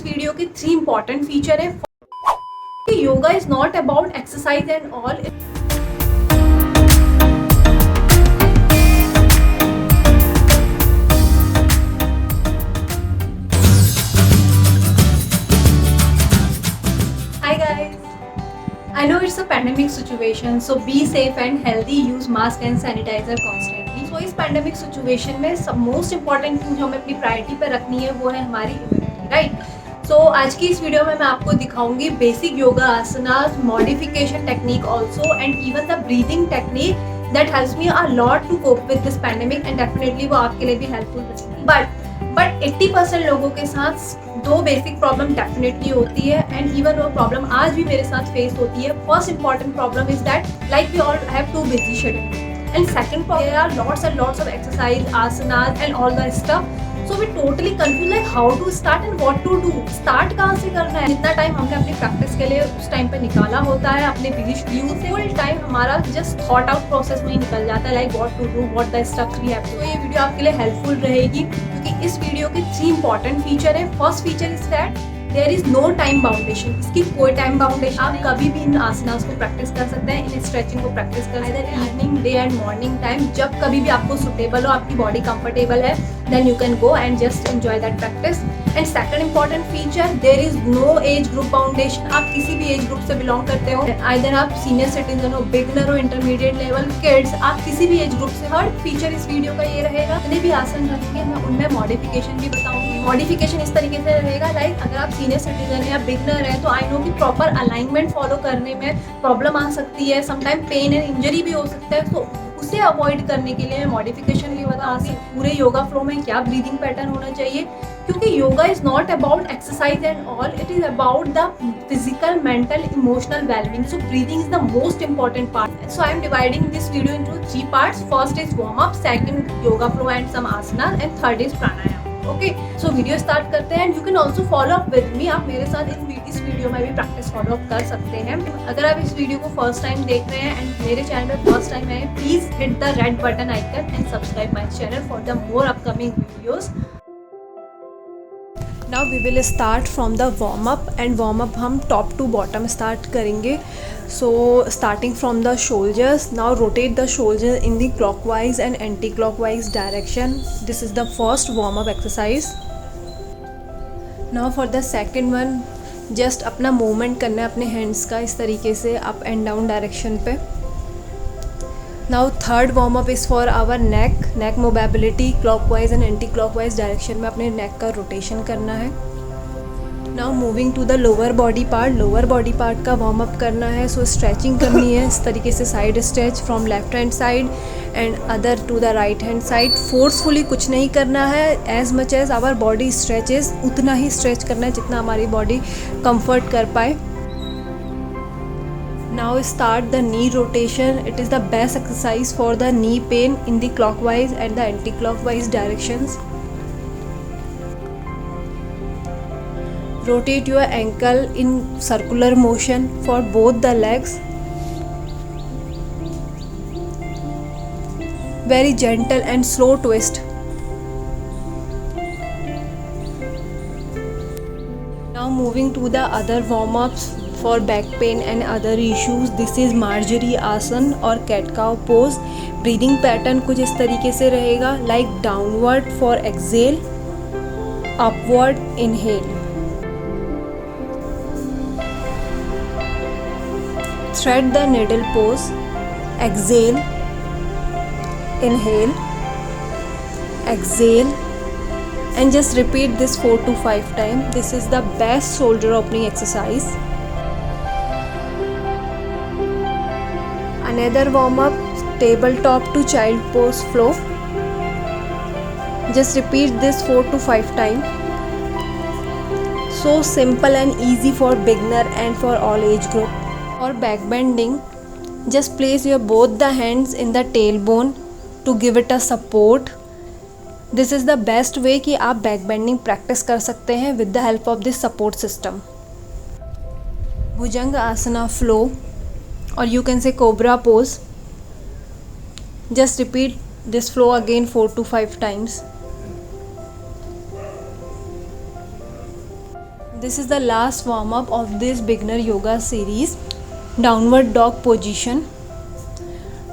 Video के 3 important feature है। Yoga is not about exercise and all. Hi guys, I know it's a pandemic situation, so be safe and healthy. Use mask and sanitizer constantly. So इस pandemic situation में सब most important thing जो हमें अपनी priority पे रखनी है वो है हमारी इम्यूनिटी, राइट। सो आज की इस वीडियो में मैं आपको दिखाऊंगी basic yoga asanas, modification technique also and even the breathing technique that helps me a lot to cope with this pandemic and definitely वो आपके लिए भी हेल्पफुल रहेगी। बट 80% लोगों के साथ दो बेसिक प्रॉब्लम डेफिनेटली होती है एंड इवन वो प्रॉब्लम आज भी मेरे साथ फेस होती है। First important problem is that like we all have to busy schedule and second problem there are lots and lots of exercise asanas and all the stuff, so we totally confused like how to start and what to do। start कहाँ से करना है। जितना time हमने अपनी practice के लिए उस टाइम पे निकाला होता है अपने बिजी शेड्यूल से, फुल टाइम हमारा जस्ट थॉट आउट प्रोसेस में ही निकल जाता है like what to do, what the steps we have to. तो ये वीडियो आपके लिए हेल्पफुल रहेगी क्योंकि इस वीडियो के 3 इंपॉर्टेंट फीचर है। First feature is that there is no time boundation. इसकी कोई टाइम बाउंडेशन, आप कभी भी इन आसनास को प्रैक्टिस कर सकते हैं, इन स्ट्रेचिंग को प्रैक्टिस कर सकते हैं evening, day and morning time, जब कभी भी आपको सुटेबल हो, आपकी बॉडी कंफर्टेबल है, then you can go and just enjoy that practice. And second important feature, there is no age group boundation. आप किसी भी एज ग्रुप से बिलोंग करते हो, आइदर आप सीनियर सिटीजन हो, बिगनर हो, इंटरमीडिएट लेवल, किड्स, आप किसी भी एज ग्रुप से। थर्ड फीचर इस वीडियो का ये रहेगा, जितने भी आसन रखेंगे मैं उनमें मॉडिफिकेशन भी बताऊंगी। मॉडिफिकेशन इस तरीके से रहेगा लाइक अगर आप सीनियर सिटीजन है या बिगनर है तो आई नो कि प्रॉपर अलाइनमेंट फॉलो करने में प्रॉब्लम आ सकती है, समटाइम पेन एंड इंजरी भी हो सकता है, तो उसे अवॉइड करने के लिए मैं मॉडिफिकेशन भी बताऊंगी। पूरे योगा फ्लो में क्या ब्रीदिंग पैटर्न होना चाहिए, क्योंकि yoga is not about exercise and all, it is about the physical, mental, emotional wellbeing. So breathing is the most important part. So I am dividing this video into 3 parts. First is warm up, second yoga flow and some asana, and third is pranayam. Okay, so video start करते हैं and you can also follow up with me. आप मेरे साथ इस video में भी practice follow up कर सकते हैं। अगर आप इस वीडियो को फर्स्ट टाइम देख रहे हैं एंड मेरे चैनल पे फर्स्ट टाइम है, please hit the red button icon and subscribe my channel for the more upcoming videos. Now we will start from the warm up and warm up हम top to bottom start करेंगे। So starting from the shoulders, now rotate the shoulder in the clockwise and anti clockwise direction. This is the first warm up exercise. Now for the second one, just अपना movement करना है अपने hands का इस तरीके से up and down direction पे। Now third warm up is for our neck mobility, clockwise and anti clockwise direction में अपने नेक का रोटेशन करना है। Now moving to the lower body part का वार्म अप करना है। सो स्ट्रेचिंग करनी है इस तरीके से, side stretch from left hand side and other to the right hand side. Forcefully कुछ नहीं करना है, as much as our body stretches उतना ही स्ट्रेच करना है जितना हमारी बॉडी कंफर्ट कर पाए। Now start the knee rotation. It is the best exercise for the knee pain in the clockwise and the anti-clockwise directions. Rotate your ankle in circular motion for both the legs. Very gentle and slow twist. Now moving to the other warm-ups for back pain and other issues. This is Marjorie आसन और cat cow pose. Breathing pattern कुछ इस तरीके से रहेगा like downward for exhale, upward inhale. Thread the needle pose, exhale, inhale, exhale, and just repeat this 4 to 5 times. This is the best shoulder opening exercise. Another warm up, tabletop to child pose flow. Just repeat this 4 to 5 times. So simple and easy for beginner and for all age group. For back bending, just place your both the hands in the tailbone to give it a support. This is the best way कि आप back bending practice कर सकते हैं with the help of this support system. Bhujang asana flow or you can say cobra pose. Just repeat this flow again 4 to 5 times. This is the last warm up of this beginner yoga series, downward dog position.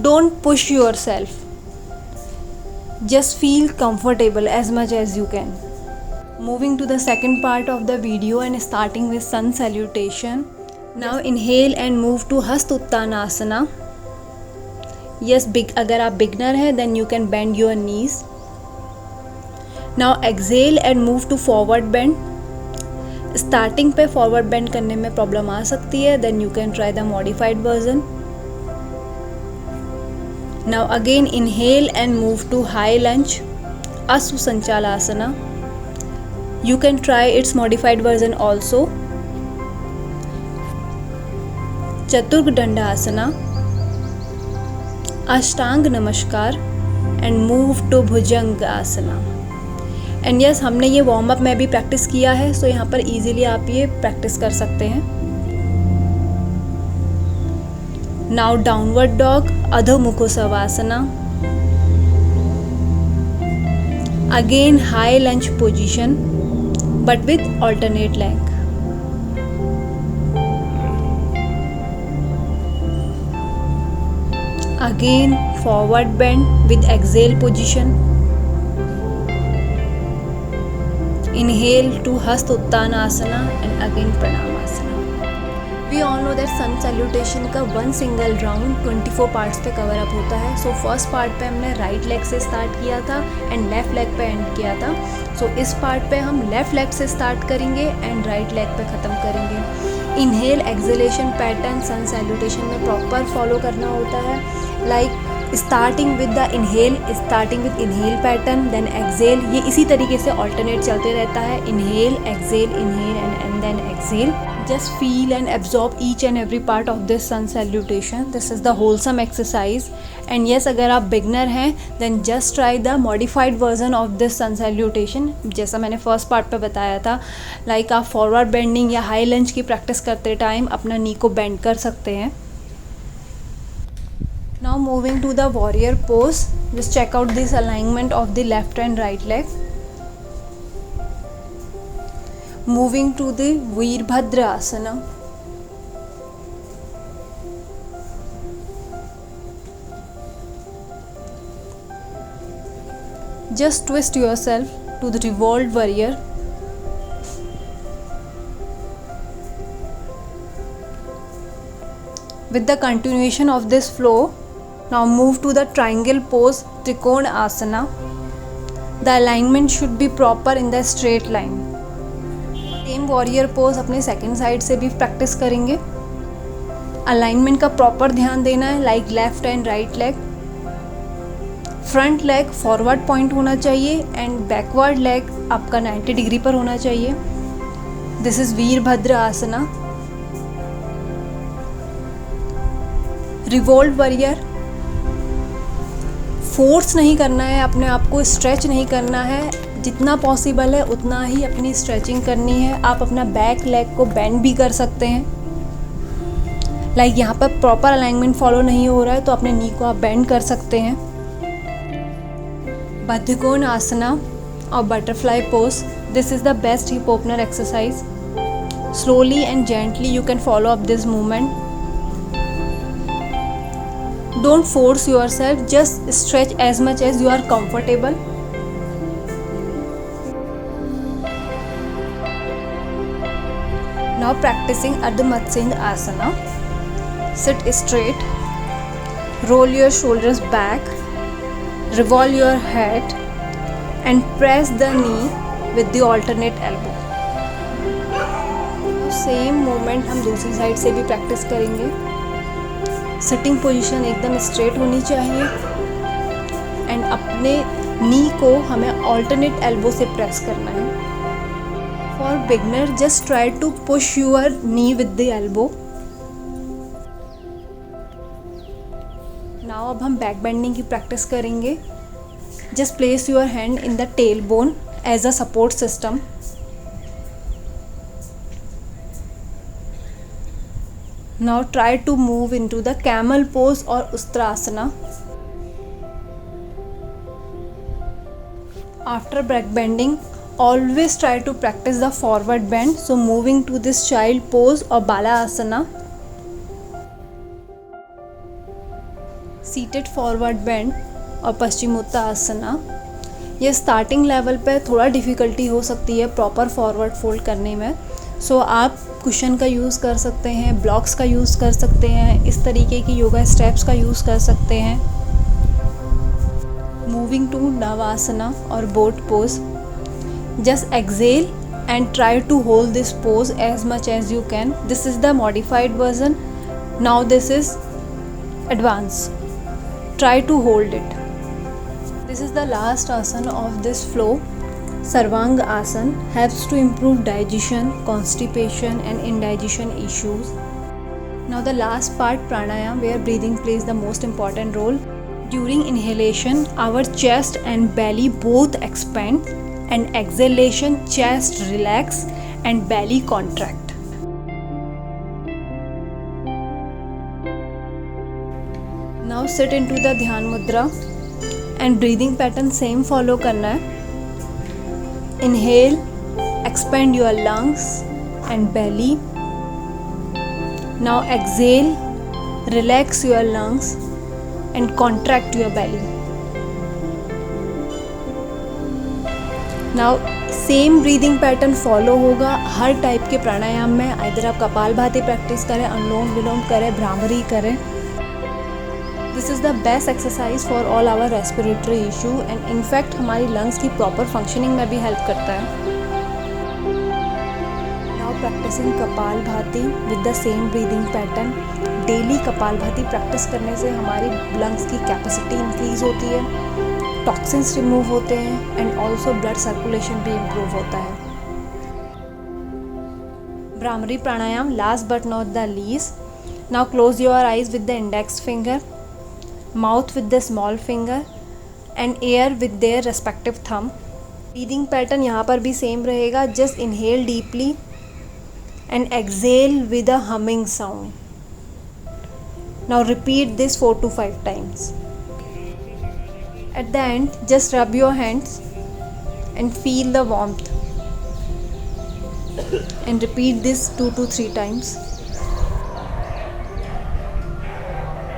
Don't push yourself. Just feel comfortable as much as you can. Moving to the second part of the video and starting with sun salutation. Now inhale and move to Hasta Uttanasana. Yes, अगर आप beginner है then you can bend your knees. Now exhale and move to forward bend. Starting पे forward bend करने में problem आ सकती है, then you can try the modified version. Now again inhale and move to high lunge, Asu Sanchalasana. You can try its modified version also. Chaturga Dandasana, Ashtang Namaskar and move to Bhujangasana. And yes, हमने ये warm up में भी practice किया है, सो यहाँ पर easily आप ये प्रैक्टिस कर सकते हैं. Now downward dog, Adho Mukho Savasana. Again high lunge position but with alternate leg. Again forward bend with exhale position. Inhale to Hasta Uttanasana and again Pranamasana. We all know that sun salutation का one single round 24 parts पे cover up होता है. So first part पे हमने right leg से start किया था and left leg पे end किया था. So इस part पे हम left leg से start करेंगे and right leg पे ख़त्म करेंगे. Inhale exhalation pattern sun salutation में proper follow करना होता है. Like starting with the inhale, starting with inhale pattern, then exhale. ये इसी तरीके से ऑल्टरनेट चलते रहता है. Inhale exhale, inhale and then exhale. Just feel and absorb each and every part of this sun salutation. This is the wholesome exercise. And yes, अगर आप beginner हैं then just try the modified version of this sun salutation. जैसा मैंने first part पे बताया था, like आप forward bending या हाई लंज की प्रैक्टिस करते टाइम अपना नी को बेंड कर सकते हैं. Now moving to the warrior pose, just check out this alignment of the left and right leg. Moving to the Veerbhadra Asana. Just twist yourself to the revolved warrior. With the continuation of this flow, now move to the triangle pose, Trikona Asana. The alignment should be proper in the straight line. Same warrior pose अपने second side से भी practice करेंगे. Alignment का proper ध्यान देना है, like left and right leg. Front leg forward point होना चाहिए एंड बैकवर्ड लेग आपका 90 डिग्री पर होना चाहिए. This is Virabhadra asana. Revolve warrior, force नहीं करना है, अपने आप को स्ट्रेच नहीं करना है. जितना पॉसिबल है उतना ही अपनी स्ट्रेचिंग करनी है. आप अपना बैक लेग को बेंड भी कर सकते हैं. लाइक यहाँ पर प्रॉपर अलाइनमेंट फॉलो नहीं हो रहा है तो अपने नी को आप बेंड कर सकते हैं. बद्धकोण आसना और butterfly pose. This is the best hip opener exercise. Slowly and gently you can follow up this movement. Don't force yourself, just stretch as much as you are comfortable. Now practicing Ardha Matsyendra Asana. Sit straight, roll your shoulders back, revolve your head and press the knee with the alternate elbow. Same movement हम दूसरी side से भी practice करेंगे. Sitting position एकदम straight होनी चाहिए and अपने नी को हमें ऑल्टरनेट एल्बो से प्रेस करना है. For beginner just try to push your knee with the elbow. Now अब हम बैक बेंडिंग की प्रैक्टिस करेंगे. Just place your hand in the tail bone as a support system. Now try to move into the camel pose or Ustrasana. After back bending, Always try to practice the forward bend. So moving to this child pose or Balasana. Seated forward bend और पश्चिमोत्तानासना. ये starting level पे थोड़ा difficulty हो सकती है proper forward fold करने में. सो आप कुशन का यूज़ कर सकते हैं, ब्लॉक्स का यूज़ कर सकते हैं, इस तरीके की योगा स्टेप्स का यूज़ कर सकते हैं. मूविंग टू नवासना और boat pose. Just exhale and try to hold this pose as much as you can. This is the modified version. Now this is advanced. Try to hold it. This is the last asana of this flow. Sarvang asana helps to improve digestion, constipation and indigestion issues. Now the last part, pranayama, where breathing plays the most important role. During inhalation, our chest and belly both expand, and exhalation, chest relax and belly contract. Now sit into the ध्यान मुद्रा and breathing pattern same follow करना है. Inhale, expand your lungs and belly. Now exhale, relax your lungs and contract your belly. Now same breathing pattern follow होगा हर type के प्राणायाम में. Either आप kapalbhati practice करें, अनुलोम विलोम करें, भ्रामरी करें. This is the best exercise for all our respiratory issue in fact इनफैक्ट हमारी lungs की प्रॉपर फंक्शनिंग में भी हेल्प करता है. Now practising Kapalbhati with the same breathing pattern. Daily Kapalbhati practice करने से हमारी लंग्स की कैपेसिटी इंक्रीज होती है, टॉक्सिन्स रिमूव होते हैं एंड ऑल्सो ब्लड सर्कुलेशन भी इम्प्रूव होता है. Bhramari pranayama, last but not the least. Now close your eyes with the index finger, mouth with the small finger and ear with their respective thumb. Breathing pattern यहाँ पर भी same रहेगा. Just inhale deeply and exhale with a humming sound. Now repeat this 4 to 5 times. At the end, just rub your hands and feel the warmth and repeat this 2 to 3 times.